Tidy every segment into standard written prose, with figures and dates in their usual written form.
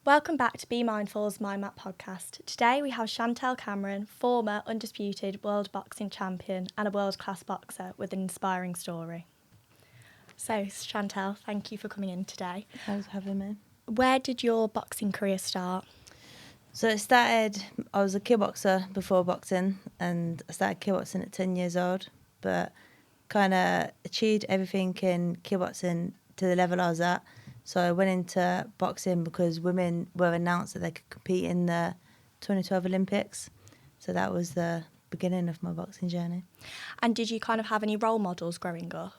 Welcome back to Be Mindful's Mind Map podcast. Today we have Chantelle Cameron, former undisputed world boxing champion and a world-class boxer with an inspiring story. So, Chantelle, thank you for coming in today. Thanks for having me. Where did your boxing career start? So I was a kickboxer before boxing, and I started kickboxing at 10 years old, but kind of achieved everything in kickboxing to the level I was at. So I went into boxing because women were announced that they could compete in the 2012 Olympics. So that was the beginning of my boxing journey. And did you kind of have any role models growing up?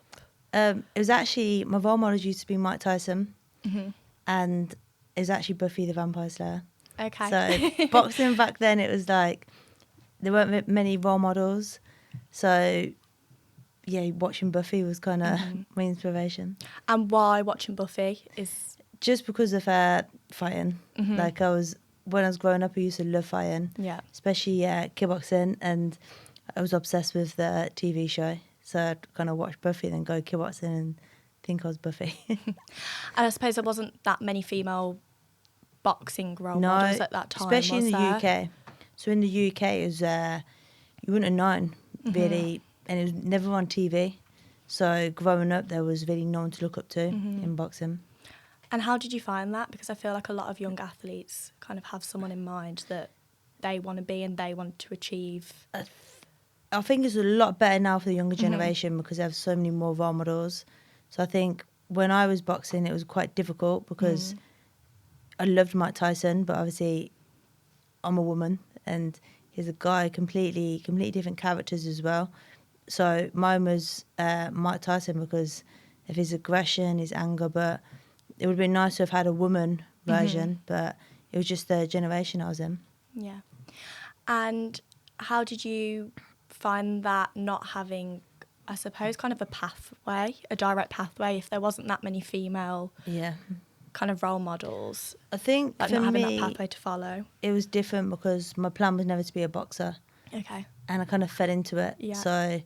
It was actually, my role models used to be Mike Tyson, and it was actually Buffy the Vampire Slayer. Okay. So boxing back then, it was like there weren't many role models. So yeah, watching Buffy was kind of my inspiration. And why watching Buffy is... Just because of her fighting. Like when I was growing up, I used to love fighting. Yeah. Especially kickboxing, and I was obsessed with the TV show. So I'd kind of watch Buffy and then go kickboxing and think I was Buffy. And I suppose there wasn't that many female boxing role models at that time, especially in the there? UK. So in the UK, it was you wouldn't have known really, and it was never on TV. So growing up, there was really no one to look up to in boxing. And how did you find that? Because I feel like a lot of young athletes kind of have someone in mind that they want to be and they want to achieve. I think it's a lot better now for the younger generation because they have so many more role models. So I think when I was boxing, it was quite difficult because I loved Mike Tyson, but obviously I'm a woman and he's a guy, completely different characters as well. So mine was Mike Tyson because of his aggression, his anger, but it would have been nice to have had a woman version, but it was just the generation I was in. Yeah. And how did you find that not having, I suppose, kind of a direct pathway, if there wasn't that many female kind of role models? I think like for not having me, that pathway to follow. It was different because my plan was never to be a boxer. Okay. And I kind of fell into it. Yeah. So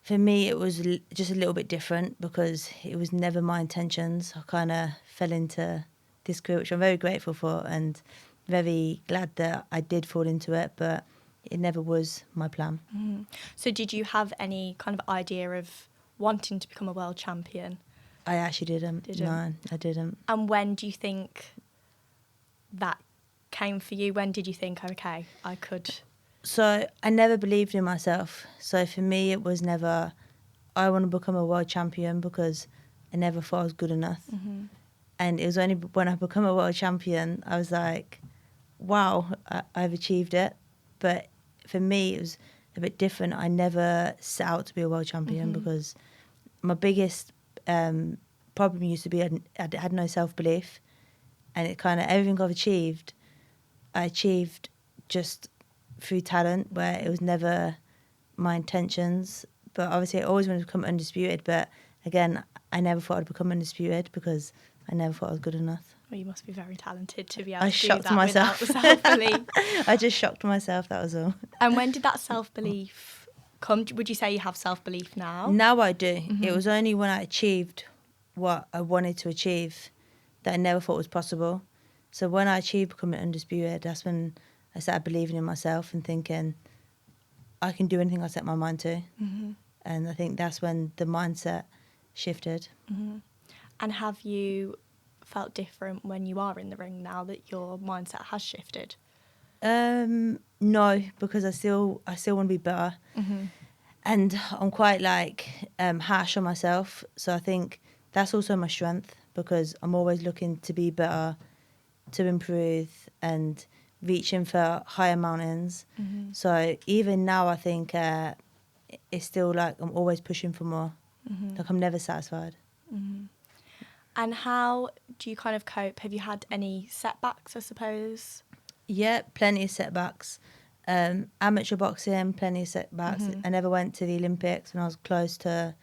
for me, it was just a little bit different because it was never my intentions. I kind of fell into this career, which I'm very grateful for and very glad that I did fall into it, but it never was my plan. So did you have any kind of idea of wanting to become a world champion? I actually didn't. No, I didn't. And when do you think that came for you? When did you think, okay, I could... So I never believed in myself. So for me, it was never, I want to become a world champion because I never thought I was good enough. And it was only when I become a world champion, I was like, wow, I've achieved it. But for me, it was a bit different. I never set out to be a world champion because my biggest problem used to be I had no self-belief. And it kind of, everything I've achieved, I achieved just through talent, where it was never my intentions. But obviously I always wanted to become undisputed, but again, I never thought I'd become undisputed because I never thought I was good enough. Well, you must be very talented to be able to do shocked that myself. without self-belief. I just shocked myself, that was all. And when did that self-belief come? Would you say you have self-belief now? Now I do. It was only when I achieved what I wanted to achieve that I never thought was possible. So when I achieved becoming undisputed, that's when I started believing in myself and thinking I can do anything I set my mind to. And I think that's when the mindset shifted. And have you felt different when you are in the ring now that your mindset has shifted? No, because I still want to be better. And I'm quite harsh on myself. So I think that's also my strength because I'm always looking to be better, to improve and reaching for higher mountains. So even now I think it's still like I'm always pushing for more. Like I'm never satisfied. And how do you kind of cope? Have you had any setbacks, I suppose? Yeah, plenty of setbacks. Amateur boxing, plenty of setbacks. I never went to the Olympics when I was close to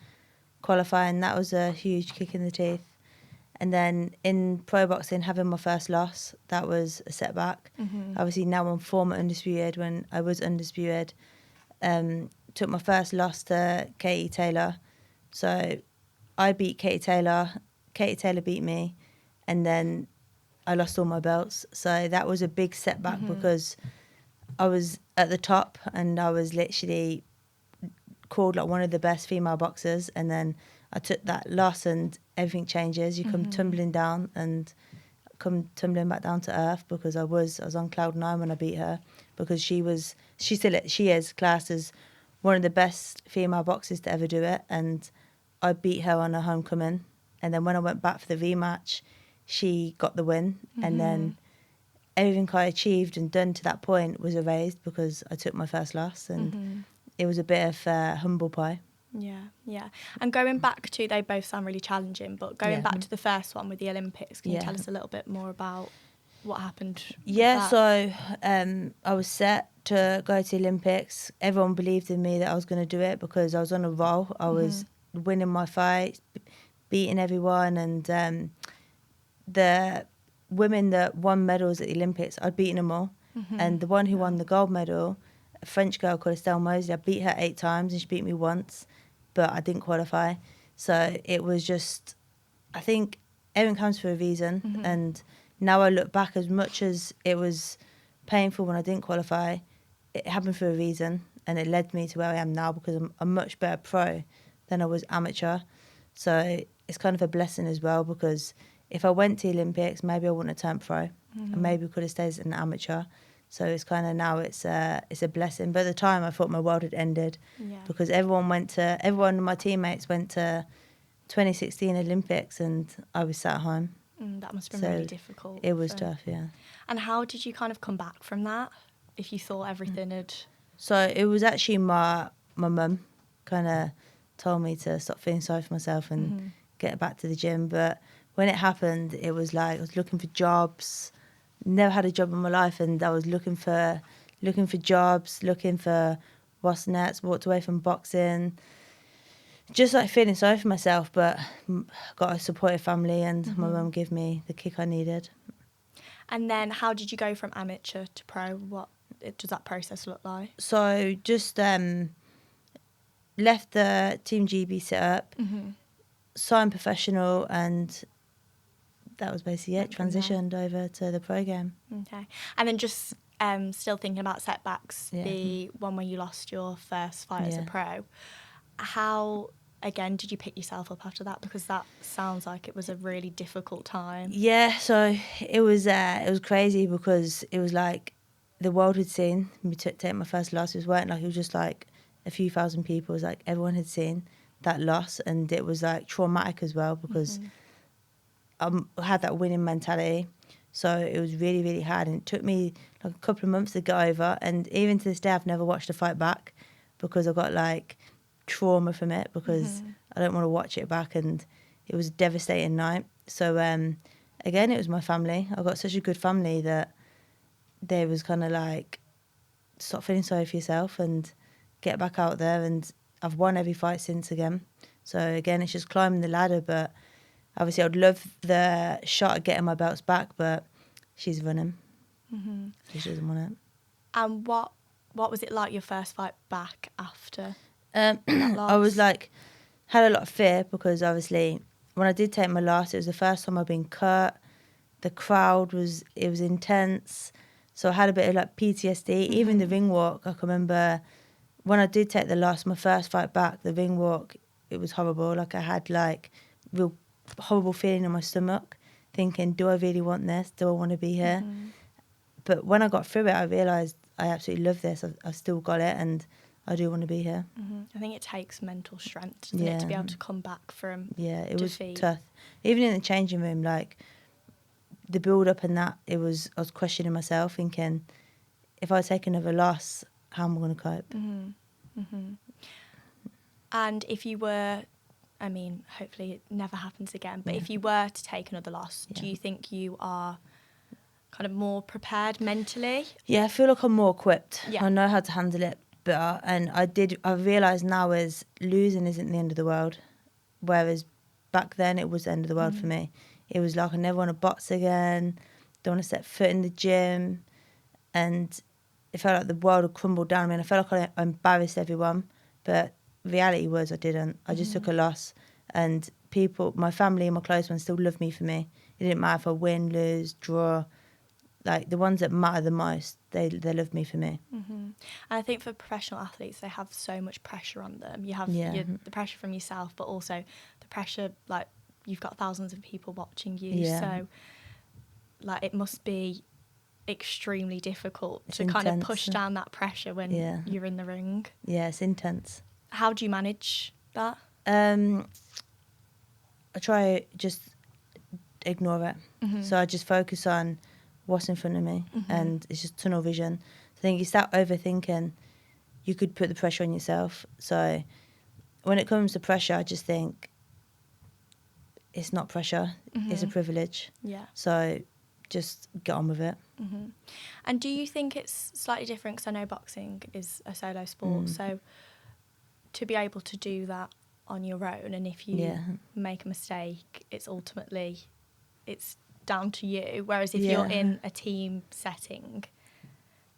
qualifying. That was a huge kick in the teeth. And then in pro boxing, having my first loss, that was a setback. Obviously now I'm former undisputed. When I was undisputed, took my first loss to Katie Taylor. So I beat Katie Taylor. Katie Taylor beat me. And then I lost all my belts. So that was a big setback because I was at the top and I was literally called like one of the best female boxers, and then I took that loss and everything changes. You come tumbling down and come tumbling back down to earth, because I was on cloud 9 when I beat her, because she is classed as one of the best female boxers to ever do it, and I beat her on her homecoming. And then when I went back for the rematch, she got the win, and then everything I achieved and done to that point was erased because I took my first loss, and it was a bit of humble pie. Yeah. And going back to, they both sound really challenging, but going back to the first one with the Olympics, can you tell us a little bit more about what happened with that? So I was set to go to the Olympics. Everyone believed in me that I was going to do it because I was on a roll. I was winning my fights, beating everyone, and the women that won medals at the Olympics, I'd beaten them all. And the one who won the gold medal, a French girl called Estelle Mosley, I beat her 8 times and she beat me once, but I didn't qualify. So it was just, I think everything comes for a reason. And now I look back, as much as it was painful when I didn't qualify, it happened for a reason, and it led me to where I am now, because I'm a much better pro than I was amateur. So it's kind of a blessing as well, because if I went to the Olympics, maybe I wouldn't have turned pro, and maybe could have stayed as an amateur. So it's kind of now it's a blessing. But at the time, I thought my world had ended, because everyone of my teammates went to 2016 Olympics, and I was sat home. That must have been really difficult. It was tough, yeah. And how did you kind of come back from that, if you thought everything had... So it was actually my mum kind of told me to stop feeling sorry for myself and get back to the gym. But when it happened, it was like I was looking for jobs. Never had a job in my life, and I was looking for jobs, looking for what's next. Walked away from boxing, just like feeling sorry for myself. But got a supportive family, and my mum gave me the kick I needed. And then, how did you go from amateur to pro? What does that process look like? So just left the Team GB set up, signed professional, and that was basically it. Transitioned over to the pro game. Okay. And then just still thinking about setbacks, the one where you lost your first fight as a pro. How, again, did you pick yourself up after that? Because that sounds like it was a really difficult time. Yeah, so it was crazy, because it was like the world had seen me take my first loss. It weren't like, it was just like a few thousand people. It was like everyone had seen that loss, and it was like traumatic as well, because I had that winning mentality. So it was really, really hard, and it took me like a couple of months to get over. And even to this day, I've never watched a fight back, because I got like trauma from it, because I don't want to watch it back, and it was a devastating night. So again, it was my family. I got such a good family that they was kind of like, stop feeling sorry for yourself and get back out there. And I've won every fight since again. So again, it's just climbing the ladder. But obviously, I'd love the shot at getting my belts back, but she's running. So she doesn't want it. And what was it like, your first fight back after that loss? I was like, had a lot of fear, because obviously when I did take my loss, it was the first time I've been cut. The crowd was intense. So I had a bit of like PTSD. Even the ring walk, I can remember when I did take the loss, my first fight back, the ring walk, it was horrible. Like I had like real horrible feeling in my stomach, thinking, do I really want this? Do I want to be here? But when I got through it, I realised I absolutely love this. I've still got it, and I do want to be here. I think it takes mental strength, doesn't it, to be able to come back from it defeat. Was tough. Even in the changing room, like the build up and that, I was questioning myself, thinking, if I take another loss, how am I going to cope? And if you were, I mean, hopefully it never happens again, but if you were to take another loss, do you think you are kind of more prepared mentally? Yeah, I feel like I'm more equipped. Yeah. I know how to handle it better. And I realise now is losing isn't the end of the world. Whereas back then it was the end of the world for me. It was like I never want to box again, don't want to set foot in the gym. And it felt like the world had crumbled down. I mean, I felt like I embarrassed everyone, but reality was I didn't. I just took a loss, and people, my family and my close ones still love me for me, It didn't matter if I win, lose, draw. Like, the ones that matter the most, they love me for me. And I think for professional athletes, they have so much pressure on them. You have the pressure from yourself, but also the pressure, like, you've got thousands of people watching you. Yeah. So, like, it must be extremely difficult It's to intense. kind of push down that pressure when you're in the ring. Yeah, it's intense. How do you manage that? I try just ignore it. So I just focus on what's in front of me, and it's just tunnel vision. I think you start overthinking, you could put the pressure on yourself. So when it comes to pressure, I just think it's not pressure, it's a privilege. Yeah. So just get on with it. And do you think it's slightly different, because I know boxing is a solo sport, so to be able to do that on your own, and if you make a mistake, it's down to you, whereas if you're in a team setting,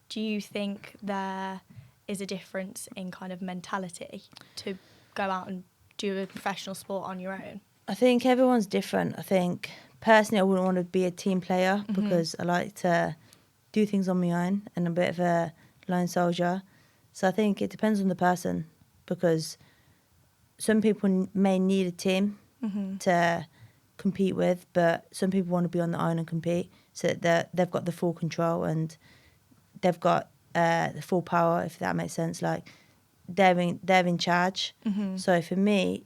do you think there is a difference in kind of mentality to go out and do a professional sport on your own? I think everyone's different. I think personally I wouldn't want to be a team player because I like to do things on my own, and I'm a bit of a lone soldier. So I think it depends on the person, because some people may need a team to compete with, but some people want to be on their own and compete, so that they've got the full control and they've got the full power, if that makes sense. Like, they're in charge. So for me,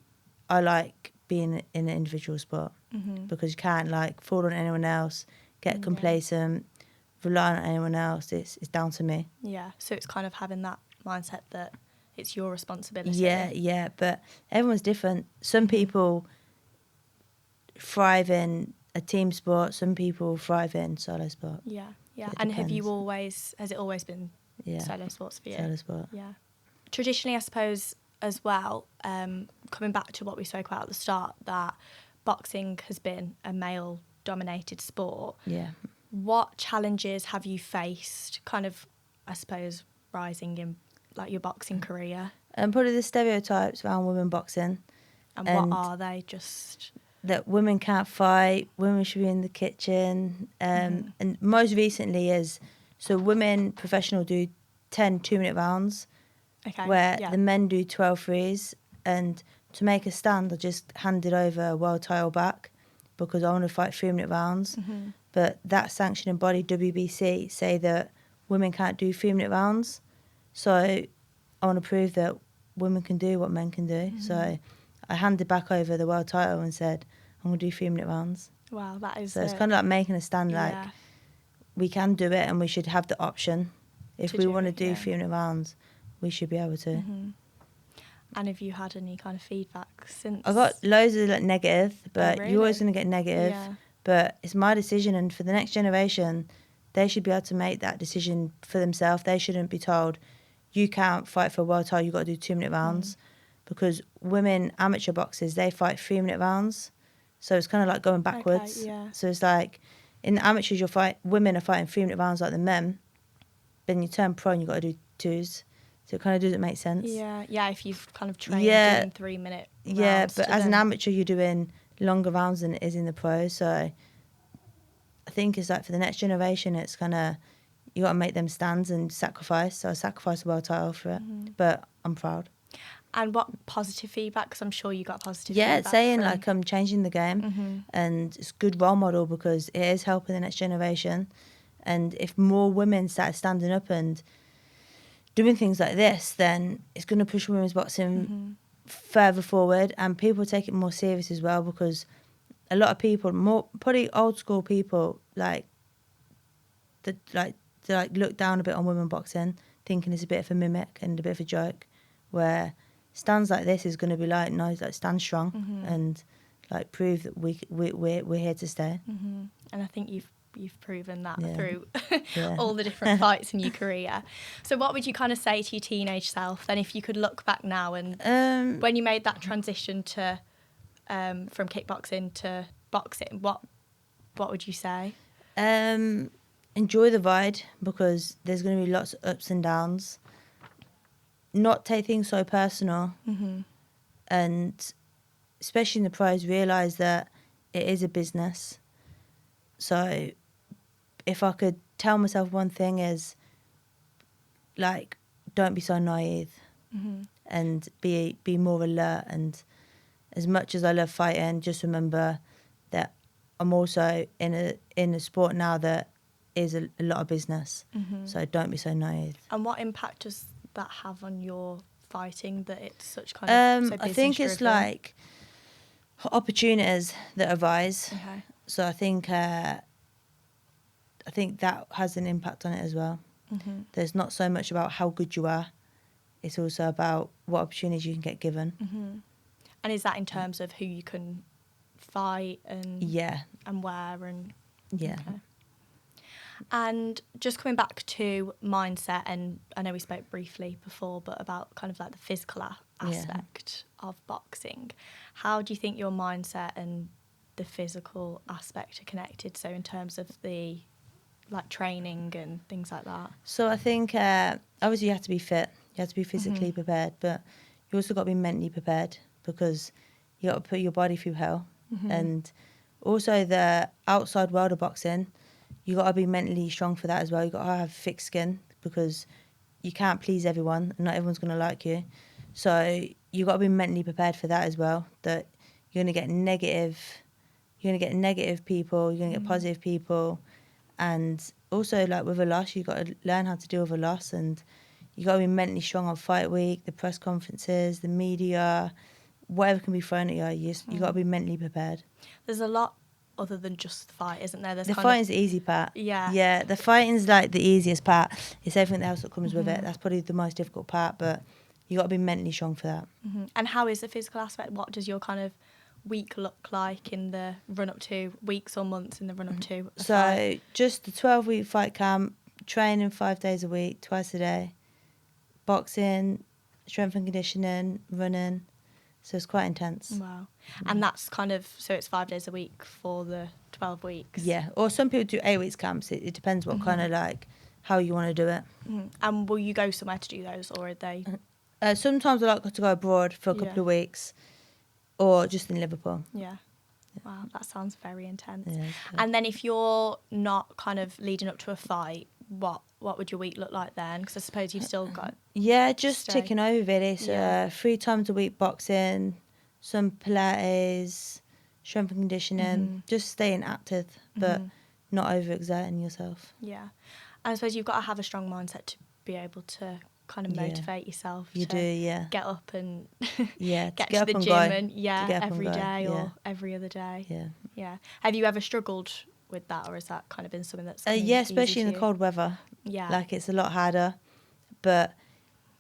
I like being in an individual sport because you can't like fall on anyone else, get complacent, rely on anyone else. It's down to me. Yeah, so it's kind of having that mindset that it's your responsibility. Yeah, but everyone's different. Some people thrive in a team sport, some people thrive in solo sport. Yeah. It And depends. has it always been solo sports for you? Solo sport. Yeah. Traditionally, I suppose, as well, coming back to what we spoke about at the start, that boxing has been a male-dominated sport. Yeah. What challenges have you faced, kind of, I suppose, rising in like your boxing career? And probably the stereotypes around women boxing. And what are they? Just that women can't fight, women should be in the kitchen. And most recently so women professional do 10 2-minute rounds, where the men do 12 threes. And to make a stand, I just handed over a world title back because I want to fight 3-minute rounds. But that sanctioning body, WBC, say that women can't do 3-minute rounds. So I want to prove that women can do what men can do. So I handed back over the world title and said, I'm going to do 3-minute rounds. Wow, that is... So it's kind of like making a stand, like, we can do it and we should have the option. If we want to do 3-minute rounds, we should be able to. And have you had any kind of feedback since? I got loads of like negative, but really? you're always going to get negative. Yeah. But it's my decision, and for the next generation, they should be able to make that decision for themselves. They shouldn't be told, you can't fight for a world title, you've got to do 2-minute rounds. Because women amateur boxers, they fight 3-minute rounds. So it's kind of like going backwards. Okay, yeah. So it's like, in the amateurs, women are fighting 3-minute rounds like the men. Then you turn pro and you've got to do 2s. So it kind of doesn't make sense. Yeah, if you've kind of trained doing 3-minute rounds. Yeah, but as an amateur, you're doing longer rounds than it is in the pro. So I think it's like for the next generation, it's kind of, you got to make them stands and sacrifice. So I sacrificed a world title for it. But I'm proud. And what positive feedback? Because I'm sure you got positive feedback. Yeah, it's saying like I'm changing the game, and it's a good role model because it is helping the next generation. And if more women start standing up and doing things like this, then it's going to push women's boxing further forward, and people take it more serious as well, because a lot of people, more probably old school people, like look down a bit on women boxing, thinking it's a bit of a mimic and a bit of a joke, where stands like this is going to be like, no, like, stand strong and like prove that we're here to stay. And I think you've proven that through all the different fights in your career. So what would you kind of say to your teenage self then, if you could look back now and when you made that transition to from kickboxing to boxing, what would you say? Enjoy the ride, because there's going to be lots of ups and downs. Not take things so personal, and especially in the pros, realise that it is a business. So if I could tell myself one thing is, like, don't be so naive and be more alert. And as much as I love fighting, just remember that I'm also in a sport now that is a lot of business. So don't be so naive. And what impact does that have on your fighting, that it's such kind of so I think it's business-driven? like opportunities that arise. Okay. So I think that has an impact on it as well. There's not so much about how good you are, it's also about what opportunities you can get given. And is that in terms of who you can fight and and where and yeah. Okay. And just coming back to mindset, and I know we spoke briefly before, but about kind of like the physical aspect of boxing. How do you think your mindset and the physical aspect are connected? So in terms of the like training and things like that. So I think obviously you have to be fit, you have to be physically prepared, but you also got to be mentally prepared, because you got to put your body through hell. And also the outside world of boxing, you got to be mentally strong for that as well. You got to have thick skin, because you can't please everyone and not everyone's going to like you. So you got to be mentally prepared for that as well, that you're going to get negative people, you're going to get positive people. And also, like, with a loss, you got to learn how to deal with a loss, and you got to be mentally strong on fight week, the press conferences, the media, whatever can be thrown at you. You got to be mentally prepared. There's a lot other than just the fight, isn't there? There's The kind fighting's the easy part. Yeah. The fighting's like the easiest part. It's everything else that comes with it. That's probably the most difficult part, but you got to be mentally strong for that. And how is the physical aspect? What does your kind of week look like in the run up to, weeks or months in the run up to a So fight? just the 12-week fight camp, training 5 days a week, twice a day, boxing, strength and conditioning, running. So it's quite intense. Wow. And that's kind of, so it's 5 days a week for the 12 weeks? Yeah, or some people do 8 weeks camps. It depends what kind of, like, how you want to do it. And will you go somewhere to do those, or are they? Sometimes I like to go abroad for a couple of weeks, or just in Liverpool. Yeah. Wow, that sounds very intense. Yeah, and then if you're not kind of leading up to a fight, what would your week look like then? Because I suppose you've still got... just stay. ticking over really. So 3 times a week boxing, some Pilates, strength and conditioning, just staying active, but not overexerting yourself. Yeah. And I suppose you've got to have a strong mindset to be able to kind of motivate yourself You to do, get up and get to up the and gym go. and every and go, day or every other day. Yeah. Have you ever struggled with that, or has that kind of been something that's come especially easy in to the you? cold weather. Yeah. Like, it's a lot harder, but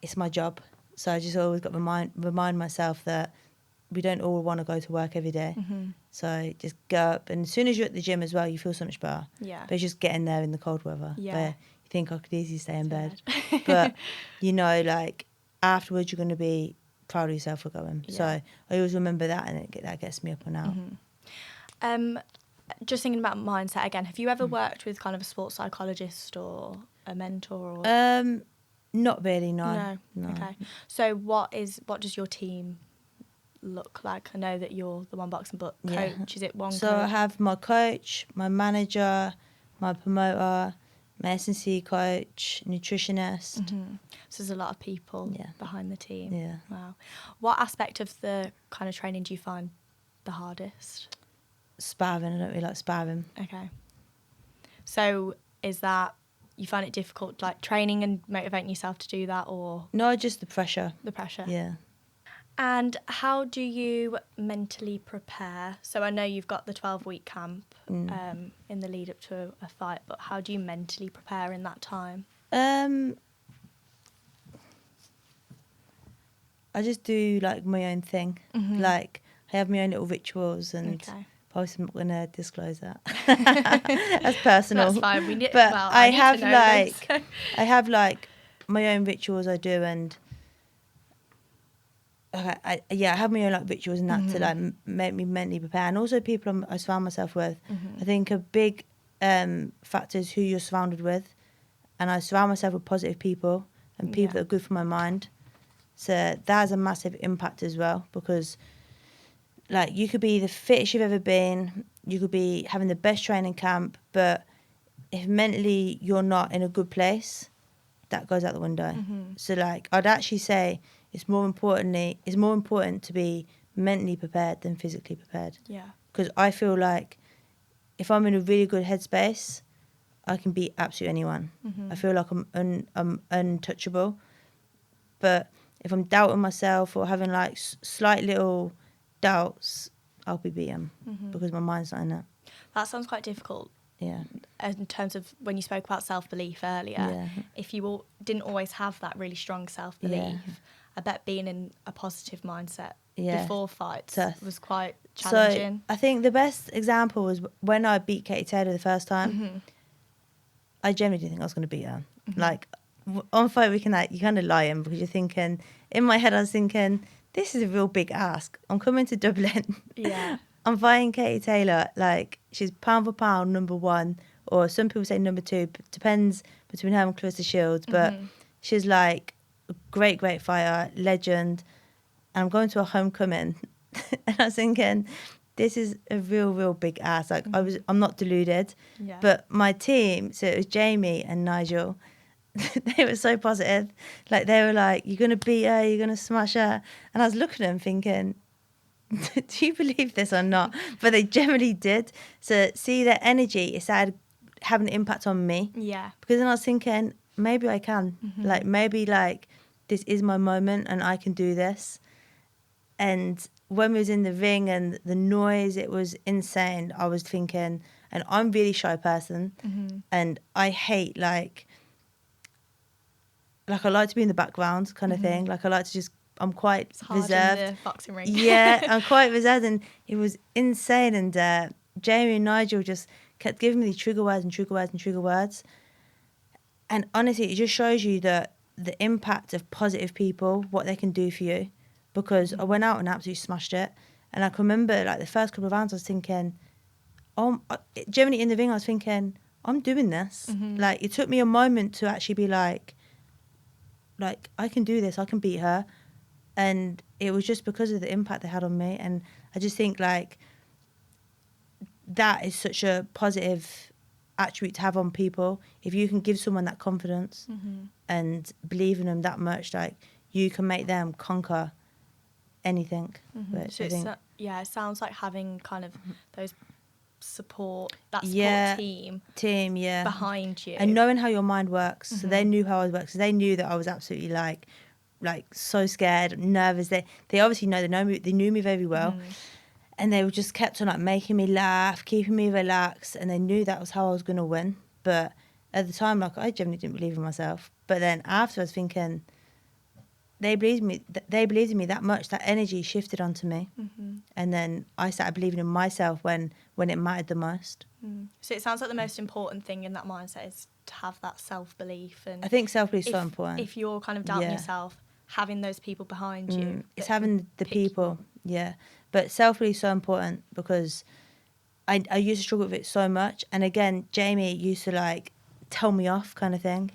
it's my job. So I just always got to remind myself that we don't all want to go to work every day. So just go up, and as soon as you're at the gym as well, you feel so much better. Yeah. But it's just getting there in the cold weather. Yeah. Where you think I could easily stay in bed. But, like, afterwards you're going to be proud of yourself for going. Yeah. So I always remember that, and that gets me up and out. Just thinking about mindset again, have you ever worked with kind of a sports psychologist or a mentor? Or Not really, no. Okay. So what does your team look like? I know that you're the one boxing, but coach, is it one So coach? I have my coach, my manager, my promoter, my S&C coach, nutritionist. So there's a lot of people behind the team. Yeah. Wow. What aspect of the kind of training do you find the hardest? Sparring. I don't really like sparring. Okay. So is that you find it difficult, like training and motivating yourself to do that, or No, just the pressure. the pressure? Yeah. And how do you mentally prepare? So I know you've got the 12-week camp in the lead up to a fight, but how do you mentally prepare in that time? I just do, like, my own thing. Like, I have my own little rituals, and obviously I'm not going to disclose that. That's personal. That's fine. But I have to know this. I have, like, my own rituals I do, and I have my own, like, rituals and that to, like, make me mentally prepare. And also people I surround myself with. I think a big factor is who you're surrounded with, and I surround myself with positive people and people that are good for my mind. So that has a massive impact as well, because, like, you could be the fittest you've ever been, you could be having the best training camp, but if mentally you're not in a good place, that goes out the window. So like, I'd actually say it's more important to be mentally prepared than physically prepared. Yeah. Because I feel like if I'm in a really good headspace, I can beat absolutely anyone. I feel like I'm untouchable. But if I'm doubting myself or having like slight little doubts, I'll be beaten because my mind's not in it. That sounds quite difficult. Yeah. In terms of when you spoke about self-belief earlier, Yeah. if you didn't always have that really strong self-belief, I bet being in a positive mindset before fights was quite challenging. So I think the best example was when I beat Katie Taylor the first time. I genuinely didn't think I was going to beat her. Like, on fight weekend, you're kind of lying because you're thinking, in my head I was thinking, this is a real big ask. I'm coming to Dublin. Yeah. I'm fighting Katie Taylor. Like, she's pound for pound number one, or some people say number two. Depends between her and Clarissa Shields. But she's like a great, great fighter, legend. And I'm going to a homecoming. And I was thinking, this is a real, real big ask. Like, I'm not deluded. Yeah. But my team, so it was Jamie and Nigel, they were so positive. Like, they were like, you're going to beat her, you're going to smash her. And I was looking at them thinking, do you believe this or not? But they generally did. So see their energy, it started having an impact on me. Yeah. Because then I was thinking, maybe I can. Like, maybe like this is my moment and I can do this. And when we was in the ring and the noise, it was insane. I was thinking, and I'm a really shy person, and I hate like I like to be in the background kind of thing. Like, I like to just, I'm quite It's hard reserved. in the boxing ring. Yeah, I'm quite reserved, and it was insane. And Jamie and Nigel just kept giving me trigger words and trigger words and trigger words. And honestly, it just shows you the impact of positive people, what they can do for you. Because I went out and absolutely smashed it. And I can remember, like, the first couple of rounds, I was thinking, generally in the ring, I was thinking, I'm doing this. Like, it took me a moment to actually be like, I can do this, I can beat her. And it was just because of the impact they had on me. And I just think, like, that is such a positive attribute to have on people. If you can give someone that confidence and believe in them that much, like, you can make them conquer anything. So it sounds like having kind of those that support team behind you. And knowing how your mind works. So they knew how I worked. So they knew that I was absolutely like so scared, nervous. They obviously know, they knew me very well. And they just kept on like making me laugh, keeping me relaxed, and they knew that was how I was going to win. But at the time, like, I genuinely didn't believe in myself. But then after, I was thinking, they believed in me that much. That energy shifted onto me. And then I started believing in myself when it mattered the most. So it sounds like the most important thing in that mindset is to have that self-belief. And I think self-belief is so important. If you're kind of doubting yourself, having those people behind you. It's having the people, But self-belief is so important because I used to struggle with it so much. And again, Jamie used to like tell me off kind of thing.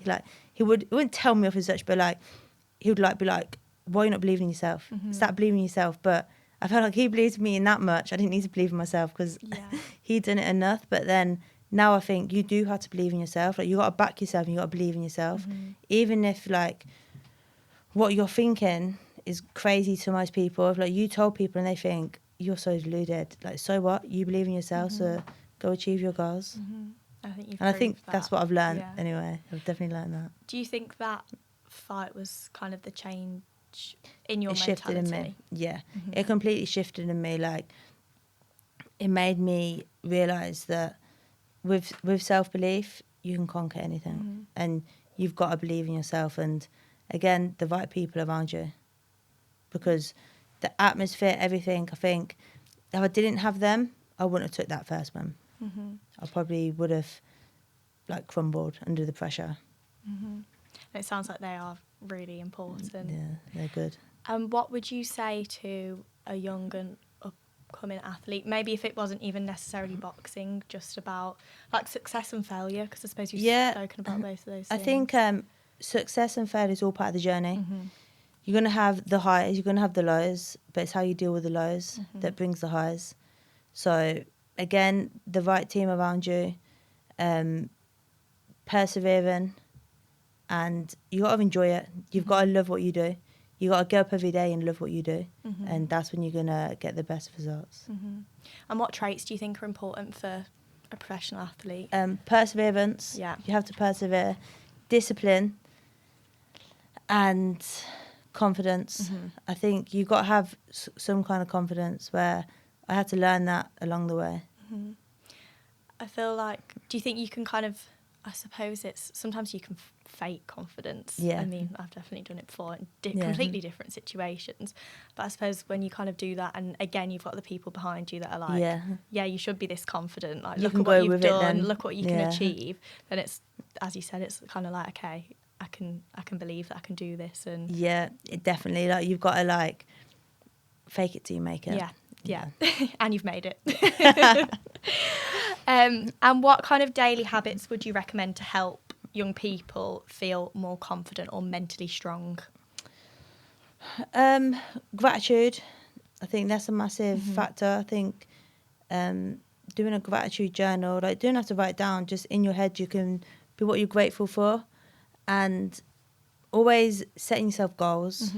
He wouldn't tell me off as such, but like he would like be like, why are you not believing in yourself? Start believing in yourself. But I felt like he believed in me in that much. I didn't need to believe in myself because he'd done it enough. But then now I think you do have to believe in yourself. Like, you got to back yourself and you got to believe in yourself. Even if like what you're thinking is crazy to most people. If like you told people and they think you're so deluded, like, so what? You believe in yourself, so go achieve your goals. I think that's what I've learned anyway. I've definitely learned that. Do you think that fight was kind of the change in your mentality? Shifted in me. Yeah, it completely shifted in me. Like, it made me realise that with self-belief, you can conquer anything. And you've got to believe in yourself. And again, the right people around you. Because the atmosphere, everything, I think, if I didn't have them, I wouldn't have took that first one. I probably would have like crumbled under the pressure. It sounds like they are really important. Yeah, they're good. What would you say to a young and upcoming athlete? Maybe if it wasn't even necessarily boxing, just about like success and failure, because I suppose you've spoken about both of those things. I think success and failure is all part of the journey. You're going to have the highs, you're going to have the lows, but it's how you deal with the lows that brings the highs. So again, the right team around you, persevering, and you got to enjoy it. You've got to love what you do. You got to get up every day and love what you do, and that's when you're gonna get the best results. And what traits do you think are important for a professional athlete? Perseverance. Yeah. You have to persevere. Discipline and confidence. I think you got to have some kind of confidence, where I had to learn that along the way. I feel like, do you think you can kind of, I suppose it's, sometimes you can fake confidence. Yeah. I mean, I've definitely done it before in Yeah. completely different situations. But I suppose when you kind of do that, and again, you've got the people behind you that are like, yeah, you should be this confident. Like, You look can at what go you've with it done, then. look what you can Yeah. achieve. Then it's, as you said, it's kind of like, okay, I can believe that I can do this. And Yeah, it definitely. Like, you've got to like fake it till you make it. yeah. And you've made it. And what kind of daily habits would you recommend to help young people feel more confident or mentally strong? Gratitude. I think that's a massive factor. I think doing a gratitude journal, like, don't have to write down, just in your head you can be what you're grateful for, and always setting yourself goals.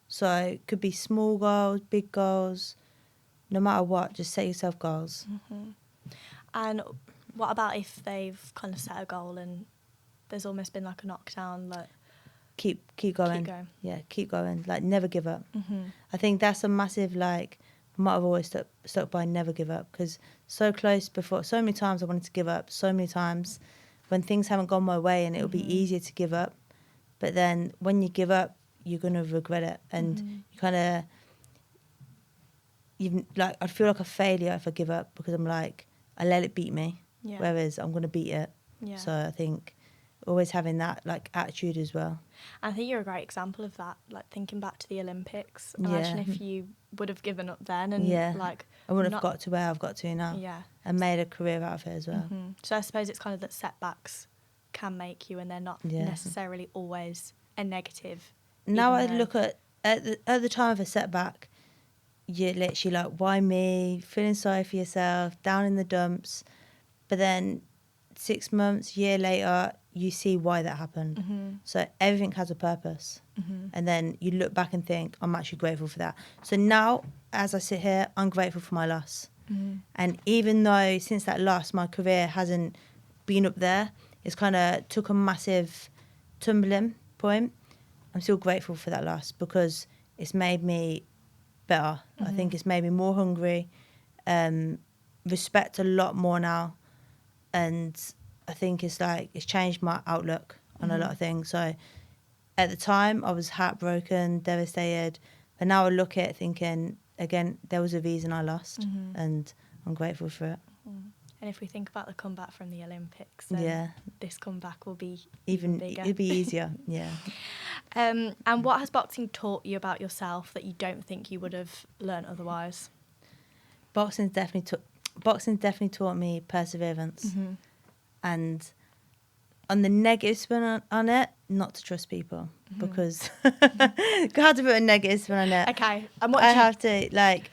So it could be small goals, big goals, no matter what, just set yourself goals. And what about if they've kind of set a goal and there's almost been like a knockdown? Like, Keep going. Yeah, keep going. Like, never give up. I think that's a massive, like, motto I've always stuck by, never give up, because so close before, so many times I wanted to give up, so many times when things haven't gone my way, and it would be easier to give up, but then when you give up, you're going to regret it, and you kind of, even like, I'd feel like a failure if I give up, because I'm like, I let it beat me, whereas I'm going to beat it. So I think always having that, like, attitude as well. I think you're a great example of that, like thinking back to the Olympics. Imagine if you would have given up then, and like, I wouldn't have got to where I've got to now, and made a career out of it as well. So I suppose it's kind of that setbacks can make you, and they're not necessarily always a negative. Now I look at the time of a setback, you're literally like, why me? Feeling sorry for yourself, down in the dumps. But then 6 months, year later, you see why that happened. So everything has a purpose. And then you look back and think, I'm actually grateful for that. So now, as I sit here, I'm grateful for my loss. And even though since that loss, my career hasn't been up there, it's kind of took a massive tumbling point, I'm still grateful for that loss, because it's made me better. I think it's made me more hungry, respect a lot more now, and I think it's like, it's changed my outlook on a lot of things. So at the time I was heartbroken, devastated, but now I look at it thinking, again, there was a reason I lost, and I'm grateful for it. And if we think about the comeback from the Olympics, then this comeback will be even bigger. It'll be easier. And what has boxing taught you about yourself that you don't think you would have learnt otherwise? Boxing definitely taught me perseverance, and on the negative spin on it, not to trust people, because I had to put a negative spin on it. Okay, and what have to, like,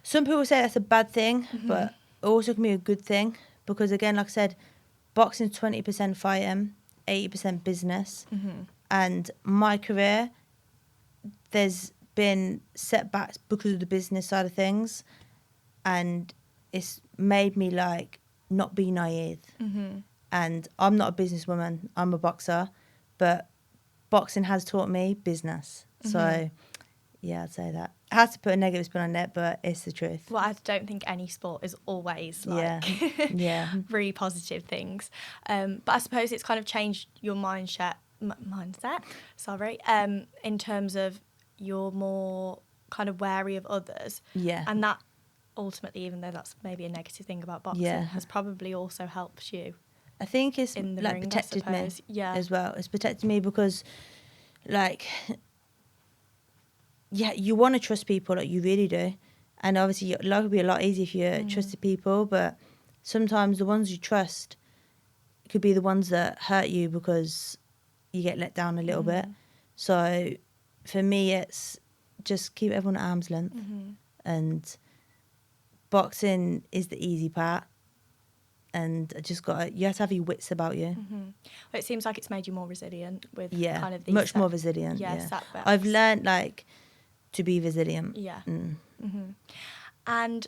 some people say that's a bad thing, but it also can be a good thing, because again, like I said, boxing's 20% fighting, 80% business, and my career, there's been setbacks because of the business side of things, and it's made me, like, not be naive. And I'm not a businesswoman, I'm a boxer, but boxing has taught me business. So yeah, I'd say that. I had to put a negative spin on it, but it's the truth. Well, I don't think any sport is always like really positive things. But I suppose it's kind of changed your mindset, in terms of you're more kind of wary of others. And that ultimately, even though that's maybe a negative thing about boxing, has probably also helped you. I think it's in the like ring, protected me as well. It's protected me because, like, you want to trust people, like, you really do. And obviously life would be a lot easier if you trusted people, but sometimes the ones you trust could be the ones that hurt you because you get let down a little bit. So for me, it's just keep everyone at arm's length and boxing is the easy part. And you have to have your wits about you. Well, it seems like it's made you more resilient with Yeah, kind of these much more resilient. setbacks. I've learned like to be resilient. Yeah. And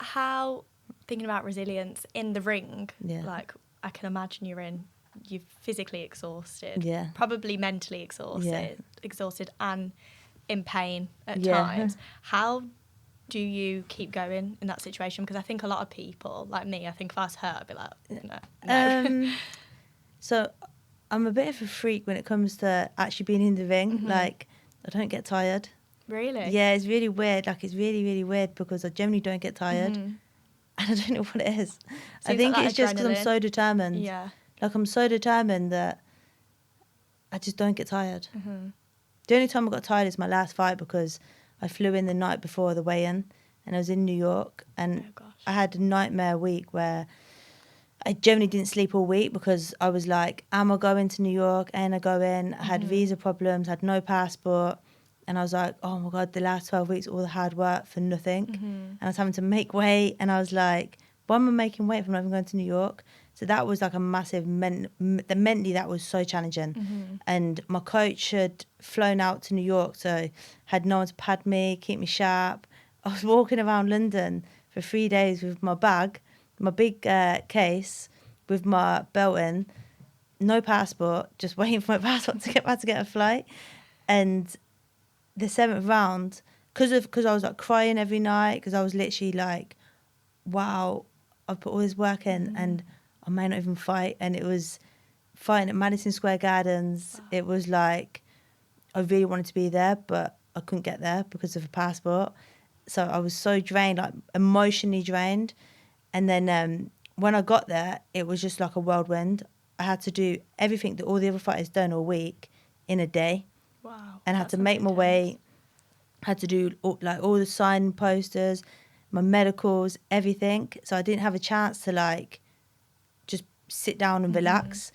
how, thinking about resilience in the ring, like I can imagine you're physically exhausted, probably mentally exhausted and in pain at times. How do you keep going in that situation? Because I think a lot of people, like me, I think if I was hurt, I'd be like, no. So I'm a bit of a freak when it comes to actually being in the ring. Like, I don't get tired. Really? Yeah, it's really weird. Like, it's really, really weird because I generally don't get tired. And I don't know what it is. I think it's just because I'm so determined. Yeah. Like, I'm so determined that I just don't get tired. The only time I got tired is my last fight because I flew in the night before the weigh-in and I was in New York and I had a nightmare week where I generally didn't sleep all week because I was like, am I going to New York? Ain't I going? I had visa problems, had no passport. And I was like, oh my God, the last 12 weeks, all the hard work for nothing. And I was having to make weight. And I was like, why am I making weight if I'm not even going to New York? So that was like a massive, mentally that was so challenging. And my coach had flown out to New York, so had no one to pad me, keep me sharp. I was walking around London for 3 days with my bag, my big case with my belt in, no passport, just waiting for my passport to get back to get a flight. And the 7th round, because I was like crying every night, because I was literally like, wow, I've put all this work in and I may not even fight. And it was fighting at Madison Square Gardens. Wow. It was like, I really wanted to be there, but I couldn't get there because of a passport. So I was so drained, like emotionally drained. And then when I got there, it was just like a whirlwind. I had to do everything that all the other fighters done all week in a day. Wow. And I had to make my way, had to do all the sign posters, my medicals, everything. So I didn't have a chance to like just sit down and relax.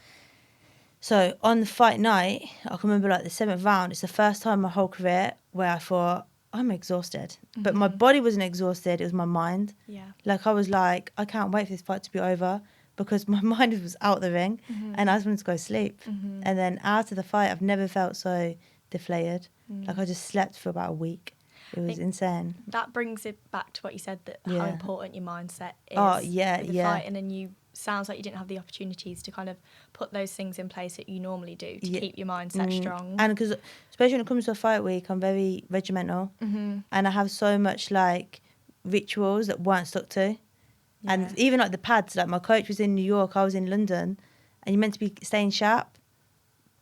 So on the fight night, I can remember like the 7th round, it's the first time in my whole career where I thought, I'm exhausted. But my body wasn't exhausted, it was my mind. Yeah. Like I was like, I can't wait for this fight to be over because my mind was out the ring and I just wanted to go sleep. And then after the fight, I've never felt so deflated. Like I just slept for about a week. It was insane. That brings it back to what you said, that how important your mindset is. Oh, yeah, with the fighting, and sounds like you didn't have the opportunities to kind of put those things in place that you normally do to keep your mindset strong. And because, especially when it comes to a fight week, I'm very regimental. And I have so much like rituals that weren't stuck to. Yeah. And even like the pads, like my coach was in New York, I was in London, and you're meant to be staying sharp,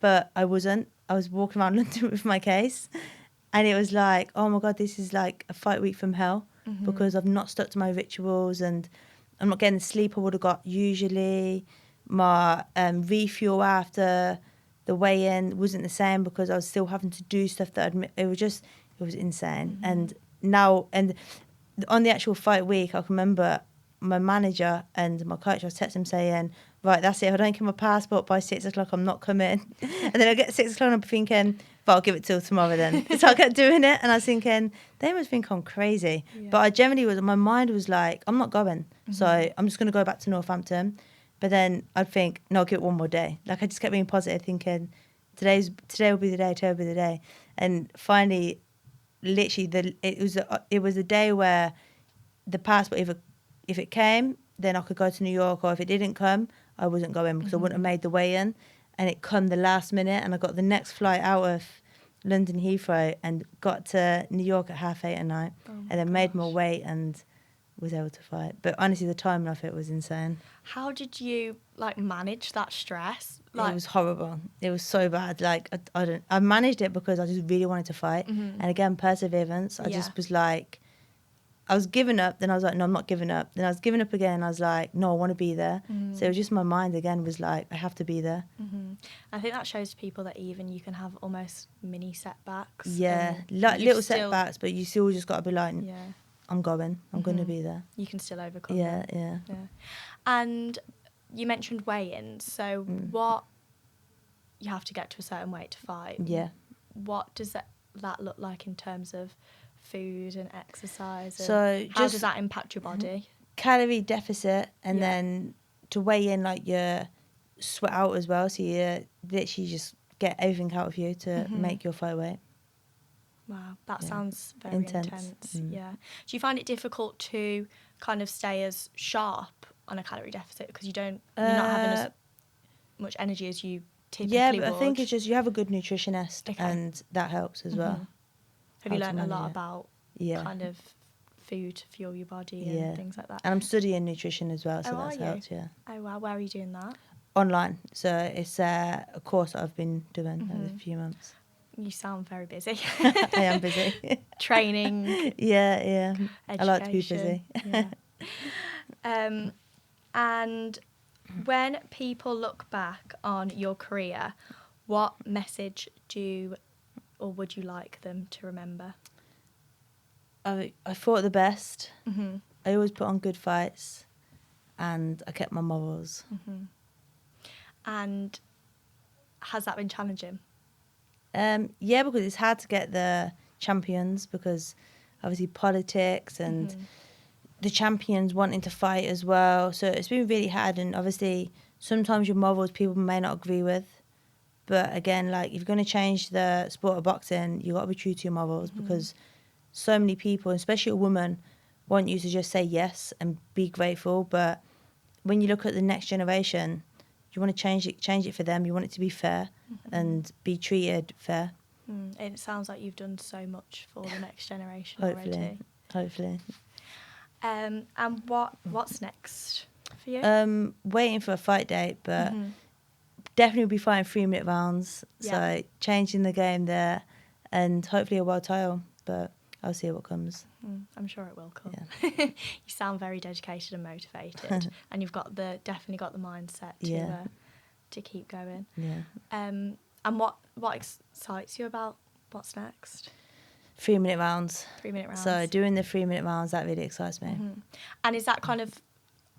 but I wasn't. I was walking around London with my case, and it was like, oh my God, this is like a fight week from hell because I've not stuck to my rituals and I'm not getting the sleep I would have got usually. My refuel after the weigh-in wasn't the same because I was still having to do stuff that it was insane. And now, and on the actual fight week, I can remember my manager and my coach, I was texting him saying, right, that's it. If I don't get my passport by 6 o'clock, I'm not coming. And then I get 6 o'clock and I'm thinking, but I'll give it till tomorrow then. So I kept doing it and I was thinking, they must think I'm crazy. Yeah. But I generally my mind was like, I'm not going. So I'm just going to go back to Northampton. But then I'd think, no, I'll give it one more day. Like I just kept being positive, thinking, today will be the day, today will be the day. And finally, literally, it was a day where the passport, if it came, then I could go to New York, or if it didn't come, I wasn't going because I wouldn't have made the weigh-in. And it come the last minute, and I got the next flight out of London Heathrow and got to New York at 8:30 at night, and then made my way and was able to fight. But honestly, the timing of it was insane. How did you like manage that stress? It was horrible. It was so bad. Like I managed it because I just really wanted to fight, and again, perseverance. I just was like, I was giving up, then I was like, no, I'm not giving up. Then I was giving up again, I was like, no, I want to be there. So it was just my mind again was like, I have to be there. I think that shows people that even you can have almost mini setbacks. Yeah, like little setbacks, but you still just got to be like, I'm going to be there. You can still overcome them. Yeah. And you mentioned weigh-ins, so what, you have to get to a certain weight to fight. Yeah. What does that look like in terms of food and exercise? And So how just does that impact your body? calorie deficit, and then to weigh in like your sweat out as well. So you literally just get everything out of you to make your fight weight. Wow, that sounds very intense. Mm. Yeah. Do you find it difficult to kind of stay as sharp on a calorie deficit because you're not having as much energy as you typically Yeah, would? but I think it's just you have a good nutritionist, and that helps as well. Have you learned a lot it. about kind of food to fuel your body and things like that? And I'm studying nutrition as well, so that's helped. Yeah. Oh wow, where are you doing that? Online, so it's a course that I've been doing over a few months. You sound very busy. I am busy. Training. Yeah. Education. I like to be busy. Yeah. And when people look back on your career, what message would you like them to remember? I fought the best. Mm-hmm. I always put on good fights, and I kept my morals. Mm-hmm. And has that been challenging? Yeah, because it's hard to get the champions, because obviously politics and the champions wanting to fight as well. So it's been really hard, and obviously sometimes your morals people may not agree with. But again, like if you're going to change the sport of boxing, you got to be true to your morals, because so many people, especially a woman, want you to just say yes and be grateful. But when you look at the next generation, you want to change it for them. You want it to be fair and be treated fair. It sounds like you've done so much for the next generation already. Hopefully. And what's next for you? Waiting for a fight date, but definitely be fighting 3-minute rounds. Yeah. So changing the game there, and hopefully a world title. But I'll see what comes. I'm sure it will come. Yeah. You sound very dedicated and motivated, and you've definitely got the mindset to keep going. Yeah. And what excites you about what's next? 3-minute rounds. 3-minute rounds. So doing the 3-minute rounds, that really excites me. And is that kind of,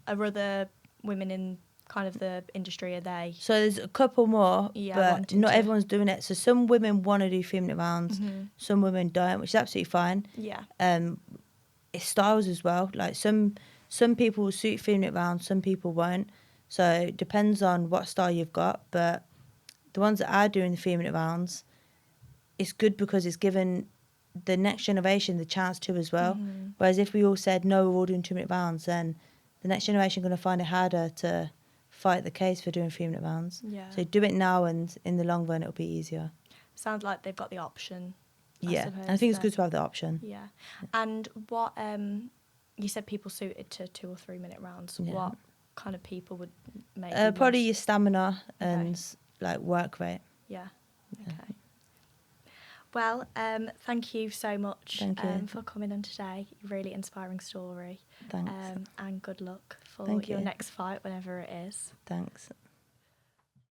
are other women in kind of the industry, are they? So there's a couple more, but not everyone's doing it. So some women want to do 3-minute rounds, some women don't, which is absolutely fine. Yeah. It's styles as well. Like some people will suit 3-minute rounds, some people won't. So it depends on what style you've got. But the ones that are doing the 3-minute rounds, it's good because it's given the next generation the chance to as well. Whereas if we all said, no, we're all doing 2-minute rounds, then the next generation are going to find it harder to fight the case for doing 3-minute rounds. Yeah. So do it now, and in the long run, it'll be easier. Sounds like they've got the option. Yeah, and I think it's good to have the option. Yeah. And what, you said people suited to 2 or 3-minute rounds. Yeah. What kind of people would make probably your stamina and like work rate. Yeah. Okay. Well, thank you so much for coming on today. Really inspiring story. Thanks. And good luck for your next fight, whenever it is. Thanks.